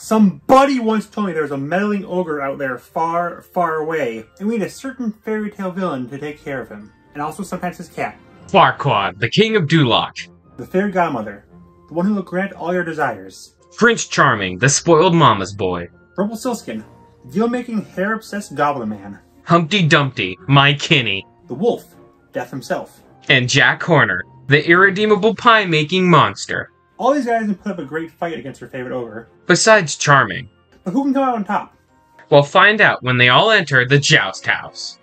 Somebody once told me there's a meddling ogre out there far, far away, and we need a certain fairy tale villain to take care of him. And also sometimes his cat. Farquad, the king of Duloc. The fairy godmother. The one who will grant all your desires. Prince Charming, the spoiled mama's boy. Rumpelstiltskin. Deal-making, hair-obsessed goblin man. Humpty Dumpty, my Kinney. The wolf. Death himself. And Jack Horner, the irredeemable pie-making monster. All these guys can put up a great fight against your favorite ogre. Besides Charming. But who can come out on top? We'll find out when they all enter the Joust House.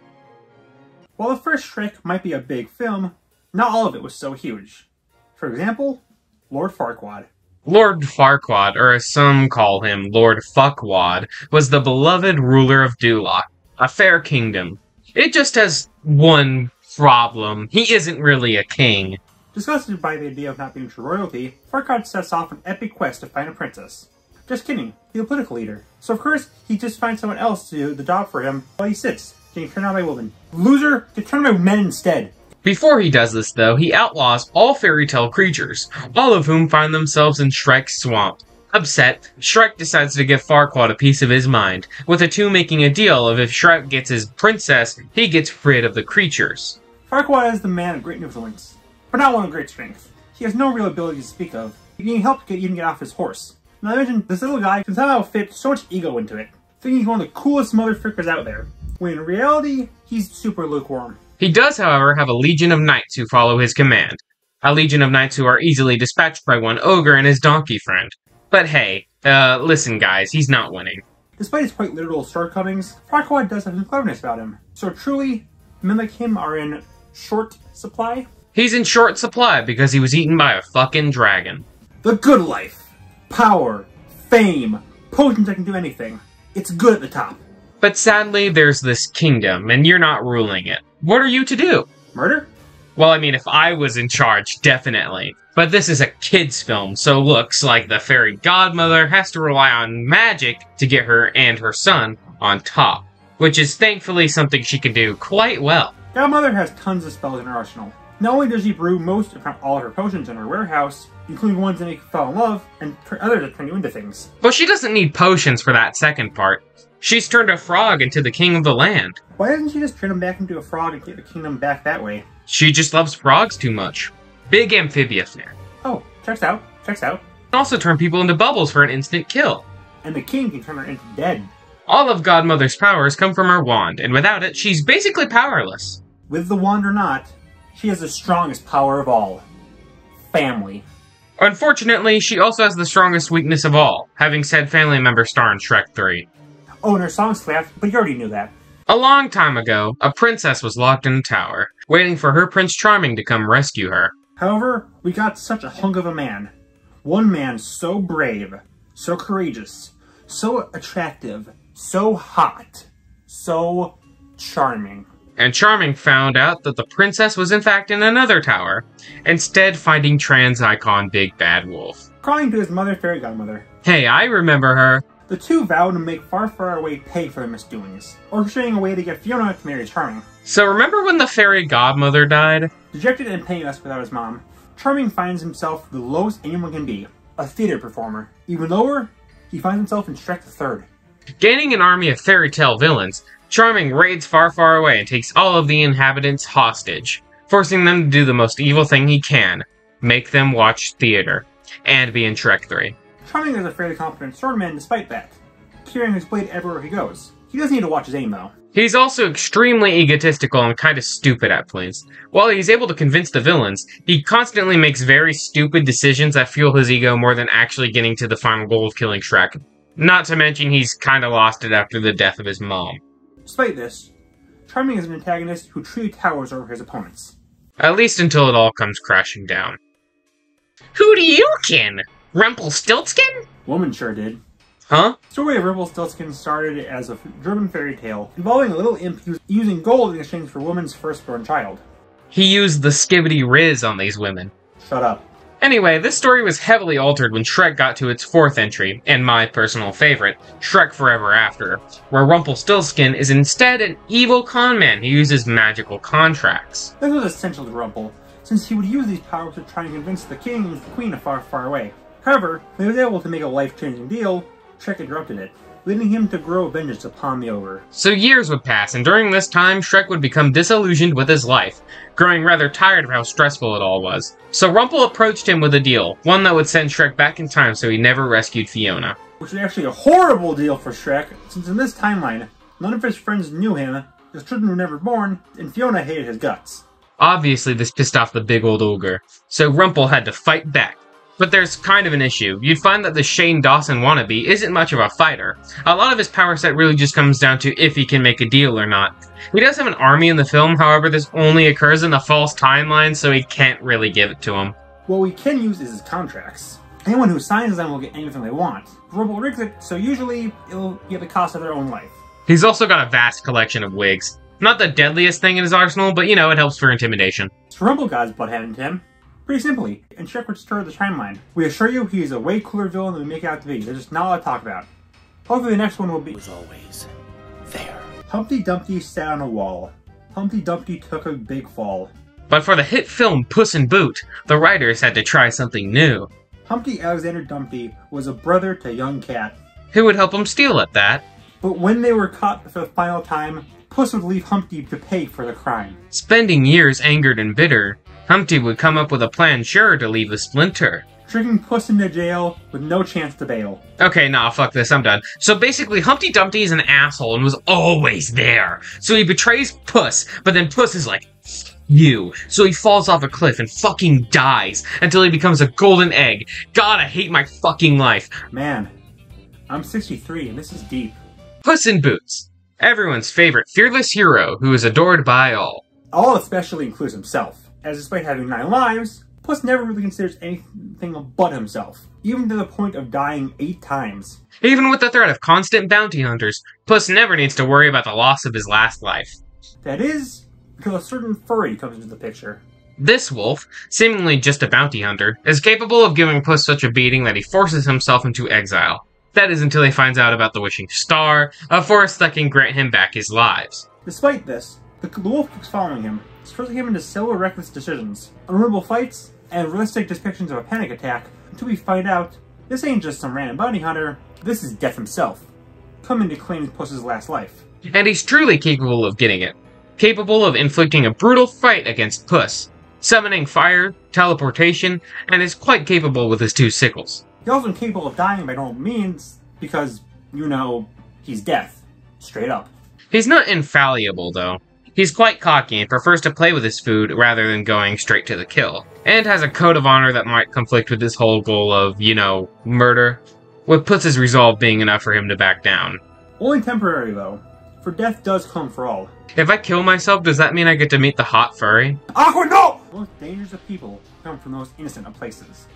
While the first Shrek might be a big film, not all of it was so huge. For example, Lord Farquad. Lord Farquad, or as some call him, Lord Fuckwad, was the beloved ruler of Duloc, a fair kingdom. It just has one problem. He isn't really a king. Disgusted by the idea of not being true royalty, Farquad sets off an epic quest to find a princess. Just kidding, he's a political leader. So of course, he just finds someone else to do the job for him while he sits, getting turned on by women. Loser, get turned on by men instead. Before he does this, though, he outlaws all fairy tale creatures, all of whom find themselves in Shrek's swamp. Upset, Shrek decides to give Farquad a piece of his mind, with the two making a deal of if Shrek gets his princess, he gets rid of the creatures. Farquad is the man of great influence, but not one of great strength. He has no real ability to speak of. He can help even get off his horse. Now imagine this little guy can somehow fit so much ego into it, thinking he's one of the coolest motherfuckers out there, when in reality, he's super lukewarm. He does, however, have a legion of knights who follow his command. A legion of knights who are easily dispatched by one ogre and his donkey friend. But hey, listen guys, he's not winning. Despite his quite literal shortcomings, Farquad does have some cleverness about him. So truly, men like him are in short supply? He's in short supply because he was eaten by a fucking dragon. The good life. Power. Fame. Potions that can do anything. It's good at the top. But sadly, there's this kingdom, and you're not ruling it. What are you to do? Murder? Well, I mean, if I was in charge, definitely. But this is a kid's film, so looks like the fairy godmother has to rely on magic to get her and her son on top. Which is thankfully something she can do quite well. Godmother has tons of spells in her arsenal. Not only does she brew most, if not all, of her potions in her warehouse, including ones that make you fall in love, and others that turn you into things. But she doesn't need potions for that second part. She's turned a frog into the king of the land. Why doesn't she just turn him back into a frog and get the kingdom back that way? She just loves frogs too much. Big amphibious now. Oh, checks out, checks out. Can also turn people into bubbles for an instant kill. And the king can turn her into dead. All of Godmother's powers come from her wand, and without it, she's basically powerless. With the wand or not, she has the strongest power of all. Family. Unfortunately, she also has the strongest weakness of all, having said family member star in Shrek 3. Oh, and her song slapped, but you already knew that. A long time ago, a princess was locked in a tower, waiting for her Prince Charming to come rescue her. However, we got such a hunk of a man. One man so brave, so courageous, so attractive, so hot, so charming. And Charming found out that the princess was in fact in another tower, instead finding trans icon Big Bad Wolf. Crying to his mother, fairy godmother. Hey, I remember her. The two vowed to make Far, Far Away pay for their misdoings, orchestrating a way to get Fiona to marry Charming. So remember when the fairy godmother died? Dejected and penniless without his mom, Charming finds himself the lowest anyone can be, a theater performer. Even lower, he finds himself in Shrek the Third. Gaining an army of fairy tale villains, Charming raids Far, Far Away and takes all of the inhabitants hostage, forcing them to do the most evil thing he can, make them watch theater, and be in Shrek 3. Charming is a fairly competent swordman despite that, carrying his blade everywhere he goes. He doesn't need to watch his aim though. He's also extremely egotistical and kinda stupid at points. While he's able to convince the villains, he constantly makes very stupid decisions that fuel his ego more than actually getting to the final goal of killing Shrek. Not to mention he's kinda lost it after the death of his mom. Despite this, Charming is an antagonist who truly towers over his opponents. At least until it all comes crashing down. Who do you kin? Rumpelstiltskin? Woman sure did. Huh? The story of Rumpelstiltskin started as a German fairy tale involving a little imp using gold in exchange for a woman's firstborn child. He used the skibbity riz on these women. Shut up. Anyway, this story was heavily altered when Shrek got to its fourth entry, and my personal favorite, Shrek Forever After, where Rumpelstiltskin is instead an evil conman who uses magical contracts. This was essential to Rumpel, since he would use these powers to try and convince the king and the queen of Far, Far Away. However, when he was able to make a life-changing deal, Shrek interrupted it, leading him to grow vengeance upon the ogre. So years would pass, and during this time, Shrek would become disillusioned with his life, growing rather tired of how stressful it all was. So Rumple approached him with a deal, one that would send Shrek back in time so he never rescued Fiona. Which was actually a horrible deal for Shrek, since in this timeline, none of his friends knew him, his children were never born, and Fiona hated his guts. Obviously, this pissed off the big old ogre, so Rumple had to fight back. But there's kind of an issue. You'd find that the Shane Dawson wannabe isn't much of a fighter. A lot of his power set really just comes down to if he can make a deal or not. He does have an army in the film, however this only occurs in the false timeline, so he can't really give it to him. What we can use is his contracts. Anyone who signs them will get anything they want. Rumple rigs it, so usually it'll be at the cost of their own life. He's also got a vast collection of wigs. Not the deadliest thing in his arsenal, but you know, it helps for intimidation. So Rumple got his butt handed to him. Pretty simply, and Shrek would stir the timeline. We assure you he is a way cooler villain than we make it out to be. There's just not a lot to talk about. Hopefully the next one will be... was always there. Humpty Dumpty sat on a wall. Humpty Dumpty took a big fall. But for the hit film Puss in Boot, the writers had to try something new. Humpty Alexander Dumpty was a brother to young Cat. Who would help him steal at that? But when they were caught for the final time, Puss would leave Humpty to pay for the crime. Spending years angered and bitter, Humpty would come up with a plan sure to leave a splinter. Tricking Puss into jail with no chance to bail. Okay, nah, fuck this, I'm done. So basically, Humpty Dumpty is an asshole and was always there. So he betrays Puss, but then Puss is like, you. So he falls off a cliff and fucking dies until he becomes a golden egg. God, I hate my fucking life. Man, I'm 63 and this is deep. Puss in Boots. Everyone's favorite fearless hero who is adored by all. All especially includes himself. As despite having 9 lives, Puss never really considers anything but himself, even to the point of dying 8 times. Even with the threat of constant bounty hunters, Puss never needs to worry about the loss of his last life. That is, until a certain furry comes into the picture. This wolf, seemingly just a bounty hunter, is capable of giving Puss such a beating that he forces himself into exile. That is until he finds out about the Wishing Star, a forest that can grant him back his lives. Despite this, the wolf keeps following him, forcing him into several reckless decisions, unwinnable fights, and realistic depictions of a panic attack, until we find out this ain't just some random bounty hunter, this is Death himself, coming to claim Puss's last life. And he's truly capable of getting it. Capable of inflicting a brutal fight against Puss, summoning fire, teleportation, and is quite capable with his 2 sickles. He's also incapable of dying by normal means, because, you know, he's Death. Straight up. He's not infallible, though. He's quite cocky and prefers to play with his food rather than going straight to the kill, and has a code of honor that might conflict with his whole goal of, you know, murder, with Puss's resolve being enough for him to back down. Only temporary, though, for death does come for all. If I kill myself, does that mean I get to meet the hot furry? Awkward, no! Most dangers of people come from the most innocent of places.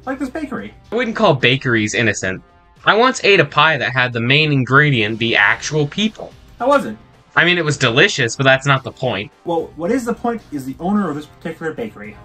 Like this bakery. I wouldn't call bakeries innocent. I once ate a pie that had the main ingredient be actual people. How was it? I mean, it was delicious, but that's not the point. Well, what is the point is the owner of this particular bakery,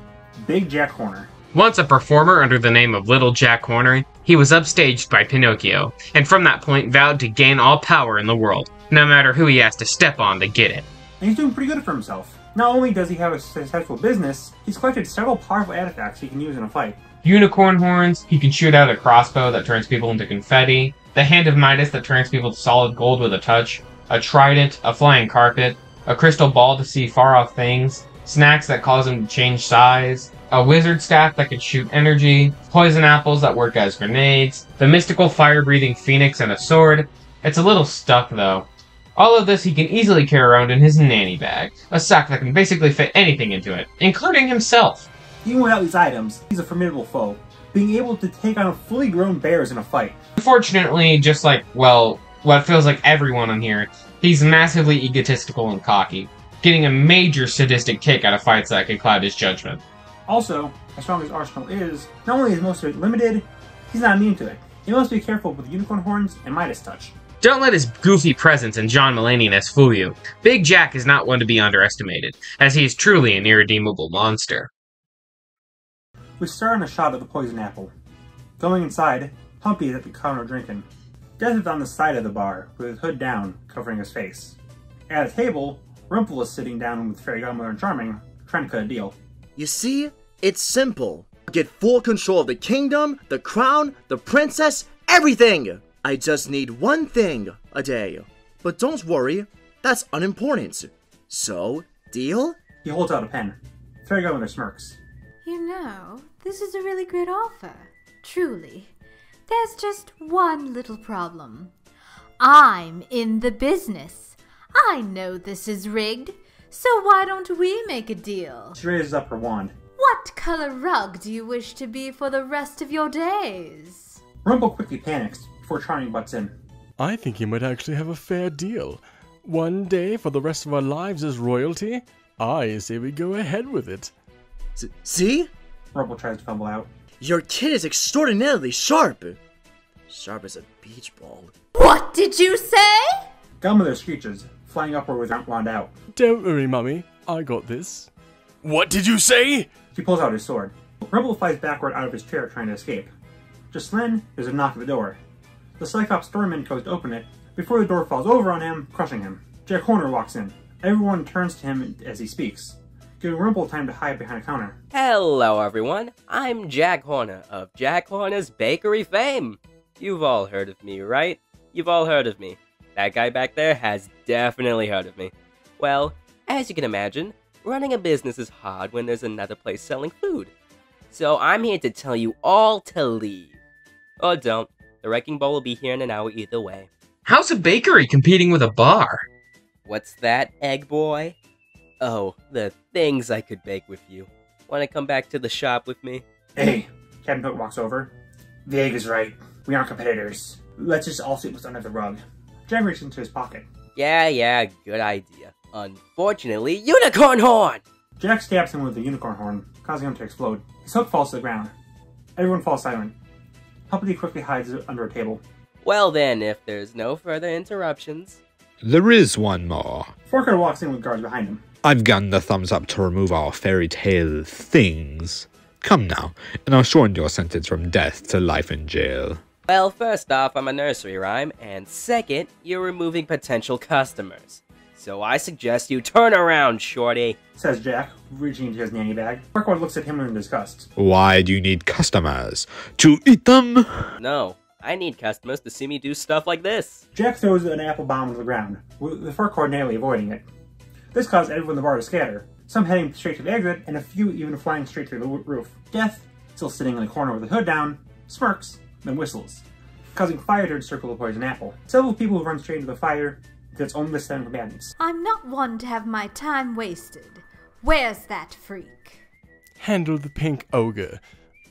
Big Jack Horner. Once a performer under the name of Little Jack Horner, he was upstaged by Pinocchio, and from that point vowed to gain all power in the world, no matter who he has to step on to get it. And he's doing pretty good for himself. Not only does he have a successful business, he's collected several powerful artifacts he can use in a fight. Unicorn horns, he can shoot out a crossbow that turns people into confetti, the Hand of Midas that turns people to solid gold with a touch, a trident, a flying carpet, a crystal ball to see far-off things, snacks that cause him to change size, a wizard staff that can shoot energy, poison apples that work as grenades, the mystical fire-breathing phoenix, and a sword. It's a little stuck, though. All of this he can easily carry around in his nanny bag, a sack that can basically fit anything into it, including himself. Even without these items, he's a formidable foe, being able to take on fully grown bears in a fight. Unfortunately, just like, well, what feels like everyone on here, he's massively egotistical and cocky, getting a major sadistic kick out of fights that can cloud his judgment. Also, as strong as Arsenal is, not only is most of it limited, he's not immune to it. He must be careful with unicorn horns and Midas touch. Don't let his goofy presence and John Mulaney-ness fool you. Big Jack is not one to be underestimated, as he is truly an irredeemable monster. We start on a shot of the poison apple. Going inside, Humpty is at the counter drinking. Death is on the side of the bar, with his hood down, covering his face. At a table, Rumple is sitting down with Fairy Godmother and Charming, trying to cut a deal. You see, it's simple. Get full control of the kingdom, the crown, the princess, everything! I just need one thing a day. But don't worry, that's unimportant. So, deal? He holds out a pen. Fairy Godmother smirks. You know, this is a really great offer. Truly. There's just one little problem. I'm in the business. I know this is rigged, so why don't we make a deal? She raises up her wand. What color rug do you wish to be for the rest of your days? Rumple quickly panics before Charming butts in. I think you might actually have a fair deal. One day for the rest of our lives as royalty? I say we go ahead with it. See? Rumple tries to fumble out. Your kid is extraordinarily sharp. Sharp as a beach ball. What did you say? Godmother screeches, flying upward with her wand out. Don't worry, Mummy. I got this. What did you say? He pulls out his sword. Rumple flies backward out of his chair trying to escape. Just then, there's a knock at the door. The Cyclops Stormman goes to open it before the door falls over on him, crushing him. Jack Horner walks in. Everyone turns to him as he speaks, giving Rumple time to hide behind a counter. Hello everyone, I'm Jack Horner of Jack Horner's Bakery fame. You've all heard of me, right? You've all heard of me. That guy back there has definitely heard of me. Well, as you can imagine, running a business is hard when there's another place selling food. So I'm here to tell you all to leave. Or don't. The Wrecking Ball will be here in an hour either way. How's a bakery competing with a bar? What's that, egg boy? Oh, the things I could bake with you. Wanna come back to the shop with me? Hey, Captain Hook walks over. The egg is right. We aren't competitors. Let's just all sleep what's under the rug. Jack reaches into his pocket. Yeah, good idea. Unfortunately, unicorn horn! Jack stabs him with the unicorn horn, causing him to explode. His hook falls to the ground. Everyone falls silent. Humpty quickly hides it under a table. Well then, if there's no further interruptions... There is one more. Farquad walks in with guards behind him. I've gotten the thumbs up to remove our fairy tale things. Come now, and I'll shorten your sentence from death to life in jail. Well, first off, I'm a nursery rhyme, and second, you're removing potential customers. So I suggest you turn around, shorty, says Jack, reaching into his nanny bag. Farquad looks at him in disgust. Why do you need customers? To eat them? No, I need customers to see me do stuff like this. Jack throws an apple bomb to the ground, with the Farquad narrowly avoiding it. This caused everyone in the bar to scatter, some heading straight to the exit, and a few even flying straight through the roof. Death, still sitting in the corner with the hood down, smirks, then whistles, causing fire to encircle the poison apple. Several people run straight into the fire, with its own list of combatants. I'm not one to have my time wasted. Where's that freak? Handle the pink ogre.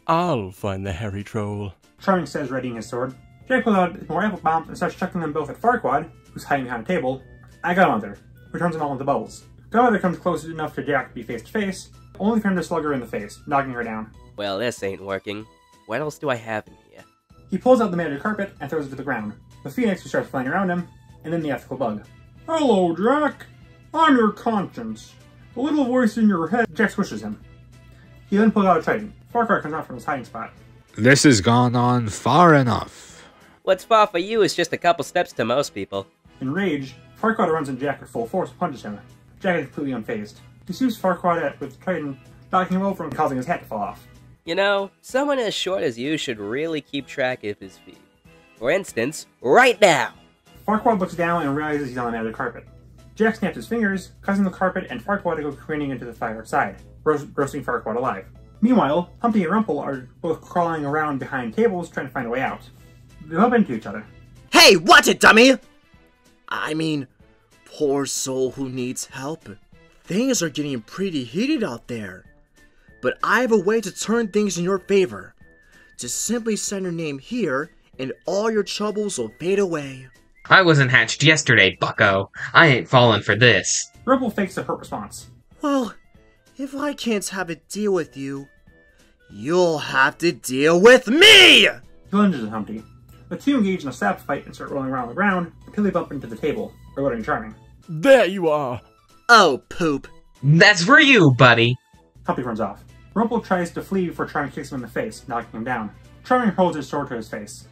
I'll find the hairy troll. Charming says, readying his sword. Jack pulls out more apple bombs and starts chucking them both at Farquad, who's hiding behind a table. I got Godmother, who turns them all into bubbles. Godmother comes close enough for Jack to be face to face, only for him to slug her in the face, knocking her down. Well, this ain't working. What else do I have in here? He pulls out the magic carpet and throws it to the ground. The phoenix starts flying around him, and then the ethical bug. Hello, Jack. I'm your conscience. The little voice in your head. Jack swishes him. He then pulls out a trident. Farquad comes out from his hiding spot. This has gone on far enough. What's far for you is just a couple steps to most people. Enraged, Farquad runs at Jack at full force and punches him. Jack is completely unfazed. He shoots Farquad with the trident, knocking him over and causing his hat to fall off. You know, someone as short as you should really keep track of his feet. For instance, right now! Farquad looks down and realizes he's on the magic carpet. Jack snaps his fingers, causing the carpet and Farquad to go careening into the fire outside, roasting Farquad alive. Meanwhile, Humpty and Rumple are both crawling around behind tables trying to find a way out. They bump into each other. Hey, watch it, dummy! I mean, poor soul who needs help. Things are getting pretty heated out there. But I have a way to turn things in your favor. Just simply send your name here, and all your troubles will fade away. I wasn't hatched yesterday, bucko. I ain't falling for this. Rumple fakes a hurt response. Well, if I can't have a deal with you, you'll have to deal with me! He lunges at Humpty. The two engage in a slap fight and start rolling around on the ground until they bump into the table, reloading Charming. There you are! Oh, poop. That's for you, buddy. Humpty runs off. Rumple tries to flee before Charming kicks him in the face, knocking him down. Charming holds his sword to his face.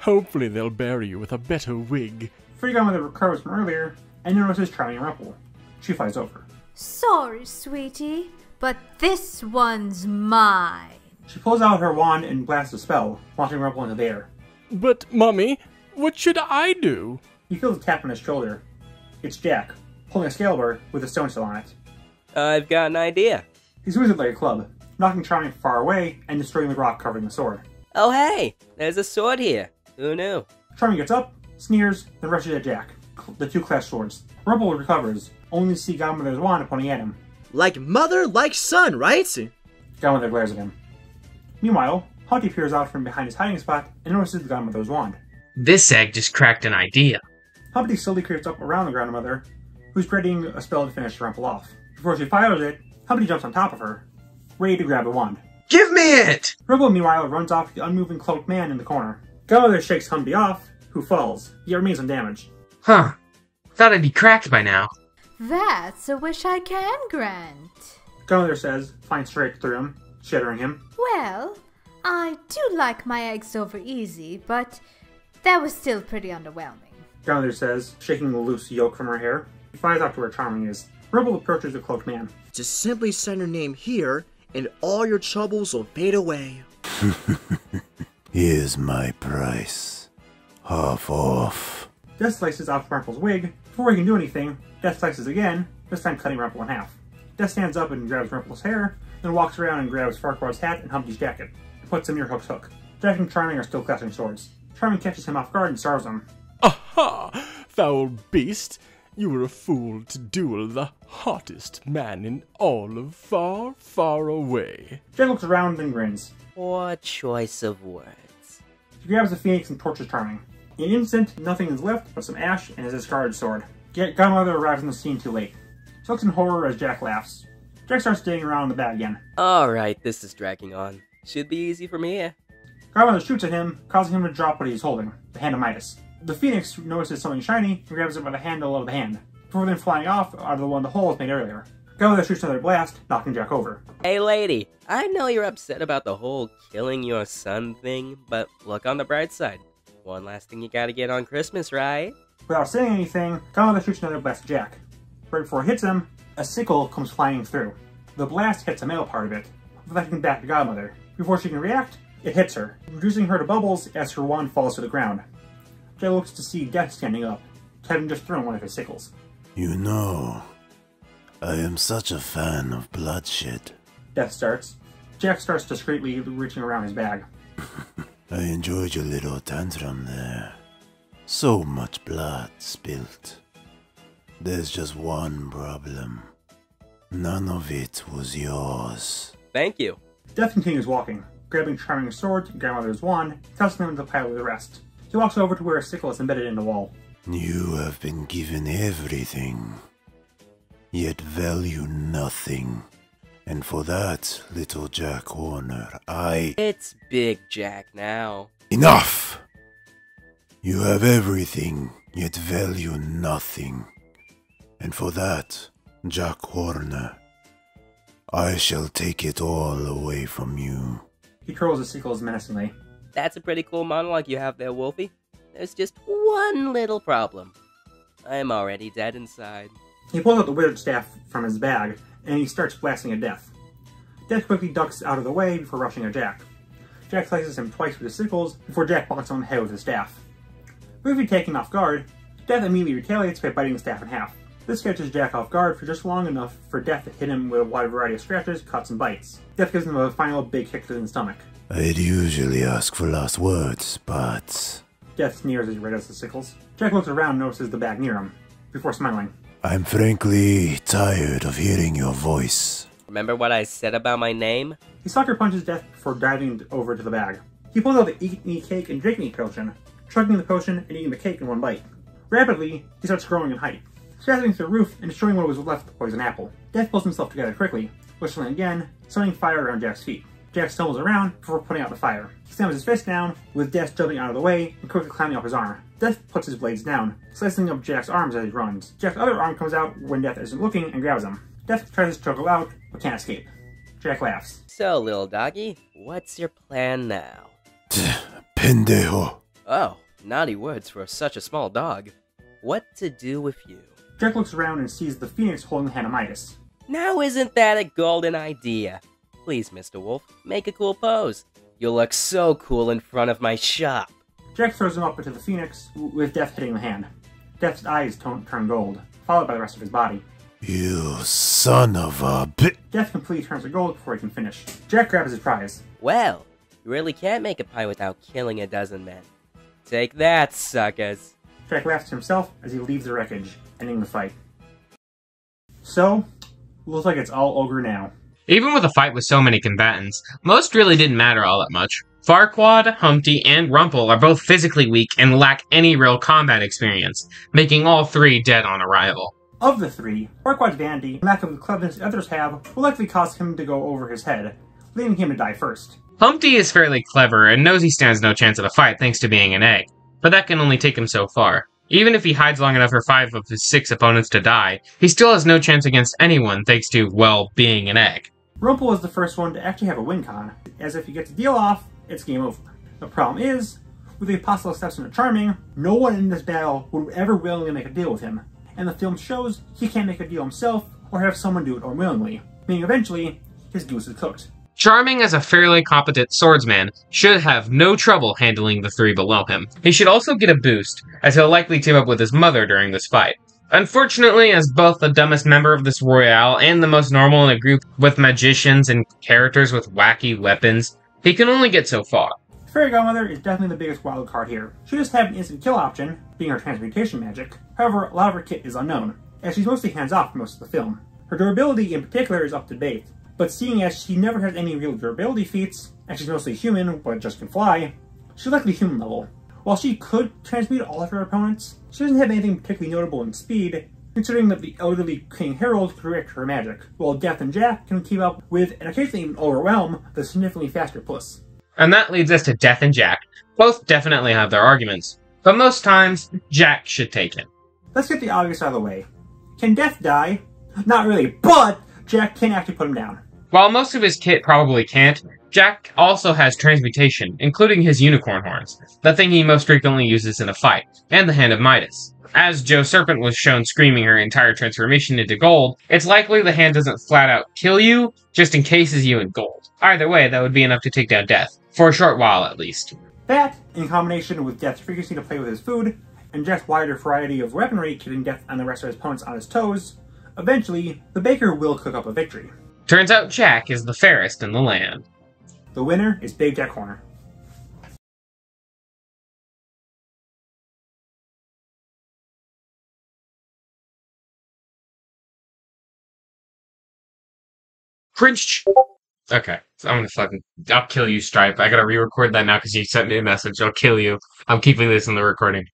Hopefully they'll bury you with a better wig. Fairy Godmother recovers from earlier and notices Charming and Rumple. She flies over. Sorry, sweetie, but this one's mine. She pulls out her wand and blasts a spell, launching Rumple into the air. But, Mummy, what should I do? He feels a tap on his shoulder. It's Jack, holding a Excalibur with a stone still on it. I've got an idea. He swings it like a club, knocking Charming far away and destroying the rock covering the sword. Oh hey, there's a sword here. Who knew? Charming gets up, sneers, then rushes at Jack. The two clash swords. Rubble recovers, only to see Godmother's wand pointing at him. Like mother, like son, right? Godmother glares at him. Meanwhile, Humpty peers out from behind his hiding spot and notices the Godmother's wand. This egg just cracked an idea. Humpty slowly creeps up around the Godmother, who's readying a spell to finish Rumple off. Before she fires it, Humpty jumps on top of her, ready to grab the wand. Give me it! Rubble, meanwhile, runs off the unmoving cloaked man in the corner. Godmother shakes Humpty off, who falls, yet remains undamaged. Huh. Thought I'd be cracked by now. That's a wish I can grant. Godmother says, flying straight through him, shattering him. Well, I do like my eggs over easy, but that was still pretty underwhelming. Godmother says, shaking the loose yolk from her hair. He flies out to where Charming is. Rubble approaches the cloaked man. Just simply send your name here, and all your troubles will fade away. Here's my price. Half off. Death slices off Rumple's wig. Before he can do anything, Death slices again, this time cutting Rumple in half. Death stands up and grabs Rumple's hair, then walks around and grabs Farquad's hat and Humpty's jacket, and puts them near Hook's hook. Jack and Charming are still clashing swords. Charming catches him off guard and starves him. Aha! Foul beast! You were a fool to duel the hottest man in all of Far, Far Away. Jack looks around and grins. Poor choice of words. He grabs the phoenix and torches Charming. In an instant, nothing is left but some ash and his discarded sword. Godmother arrives on the scene too late. She looks in horror as Jack laughs. Jack starts digging around in the bag again. Alright, this is dragging on. Should be easy from here. Godmother shoots at him, causing him to drop what he's holding, the hand of Midas. The phoenix notices something shiny and grabs it by the handle of the hand, before then flying off out of the one the hole was made earlier. Godmother shoots another blast, knocking Jack over. Hey lady, I know you're upset about the whole killing your son thing, but look on the bright side. One last thing you gotta get on Christmas, right? Without saying anything, Godmother shoots another blast at Jack. Right before it hits him, a sickle comes flying through. The blast hits the male part of it, reflecting back to Godmother. Before she can react, it hits her, reducing her to bubbles as her wand falls to the ground. Jack looks to see Death standing up, having just thrown one of his sickles. You know, I am such a fan of bloodshed. Death starts. Jack starts discreetly reaching around his bag. I enjoyed your little tantrum there. So much blood spilt. There's just one problem. None of it was yours. Thank you. Death continues walking, grabbing Charming's sword and Grandmother's wand, tossing them into the pile with the rest. He walks over to where a sickle is embedded in the wall. You have been given everything, yet value nothing. And for that, little Jack Horner, It's Big Jack now. Enough! You have everything, yet value nothing. And for that, Jack Horner, I shall take it all away from you. He twirls the sickles menacingly. That's a pretty cool monologue you have there, Wolfie. There's just one little problem. I'm already dead inside. He pulls out the wizard staff from his bag, and he starts blasting at Death. Death quickly ducks out of the way before rushing at Jack. Jack slices him twice with his sickles before Jack bonks him on the head with his staff. Briefly taken off guard, Death immediately retaliates by biting the staff in half. This catches Jack off guard for just long enough for Death to hit him with a wide variety of scratches, cuts, and bites. Death gives him a final big kick to the stomach. I'd usually ask for last words, but Death sneers as he readies the sickles. Jack looks around and notices the bag near him, before smiling. I'm frankly tired of hearing your voice. Remember what I said about my name? He sucker punches Death before diving over to the bag. He pulls out the Eat Me Cake and Drink Me potion, chugging the potion and eating the cake in one bite. Rapidly, he starts growing in height, shattering through the roof and destroying what was left of the poison apple. Death pulls himself together quickly, whistling again, starting fire around Jack's feet. Jack stumbles around before putting out the fire. He slams his fist down, with Death jumping out of the way and quickly climbing up his arm. Death puts his blades down, slicing up Jack's arms as he runs. Jack's other arm comes out when Death isn't looking and grabs him. Death tries to struggle out, but can't escape. Jack laughs. So, little doggy, what's your plan now? Pendejo. Oh, naughty words for such a small dog. What to do with you? Jack looks around and sees the phoenix holding the hand of Midas. Now isn't that a golden idea? Please, Mr. Wolf, make a cool pose. You'll look so cool in front of my shop. Jack throws him up into the Phoenix, with Death hitting the hand. Death's eyes turn gold, followed by the rest of his body. You son of a bitch. Death completely turns to gold before he can finish. Jack grabs his prize. Well, you really can't make a pie without killing a dozen men. Take that, suckers. Jack laughs to himself as he leaves the wreckage, ending the fight. So, looks like it's all over now. Even with a fight with so many combatants, most really didn't matter all that much. Farquad, Humpty, and Rumple are both physically weak and lack any real combat experience, making all three dead on arrival. Of the three, Farquad's vanity and lack of the cleverness the others have will likely cause him to go over his head, leaving him to die first. Humpty is fairly clever and knows he stands no chance of a fight thanks to being an egg, but that can only take him so far. Even if he hides long enough for 5 of his 6 opponents to die, he still has no chance against anyone thanks to, well, being an egg. Rumple was the first one to actually have a win con, as if he gets a deal off, it's game over. The problem is, with the possible exception of Charming, no one in this battle would ever willingly make a deal with him, and the film shows he can't make a deal himself or have someone do it unwillingly, meaning eventually, his goose is cooked. Charming, as a fairly competent swordsman, should have no trouble handling the 3 below him. He should also get a boost, as he'll likely team up with his mother during this fight. Unfortunately, as both the dumbest member of this Royale and the most normal in a group with magicians and characters with wacky weapons, he can only get so far. Fairy Godmother is definitely the biggest wild card here. She does have an instant kill option, being her transmutation magic. However, a lot of her kit is unknown, as she's mostly hands-off for most of the film. Her durability in particular is up to date, but seeing as she never has any real durability feats, and she's mostly human, but just can fly, she's likely human level. While she could transmute all of her opponents, she doesn't have anything particularly notable in speed, considering that the elderly King Harold could react to her magic, while Death and Jack can keep up with, and occasionally even overwhelm, the significantly faster Puss. And that leads us to Death and Jack. Both definitely have their arguments, but most times, Jack should take it. Let's get the obvious out of the way. Can Death die? Not really, but Jack can actually put him down. While most of his kit probably can't, Jack also has transmutation, including his unicorn horns, the thing he most frequently uses in a fight, and the Hand of Midas. As Joe Serpent was shown screaming her entire transformation into gold, it's likely the hand doesn't flat out kill you, just encases you in gold. Either way, that would be enough to take down Death, for a short while at least. That, in combination with Death's frequency to play with his food, and Jack's wider variety of weaponry keeping Death and the rest of his opponents on his toes, eventually, the baker will cook up a victory. Turns out Jack is the fairest in the land. The winner is Big Jack Horner. Cringe. Okay, so I'll kill you, Stripe. I gotta re-record that now because you sent me a message. I'll kill you. I'm keeping this in the recording.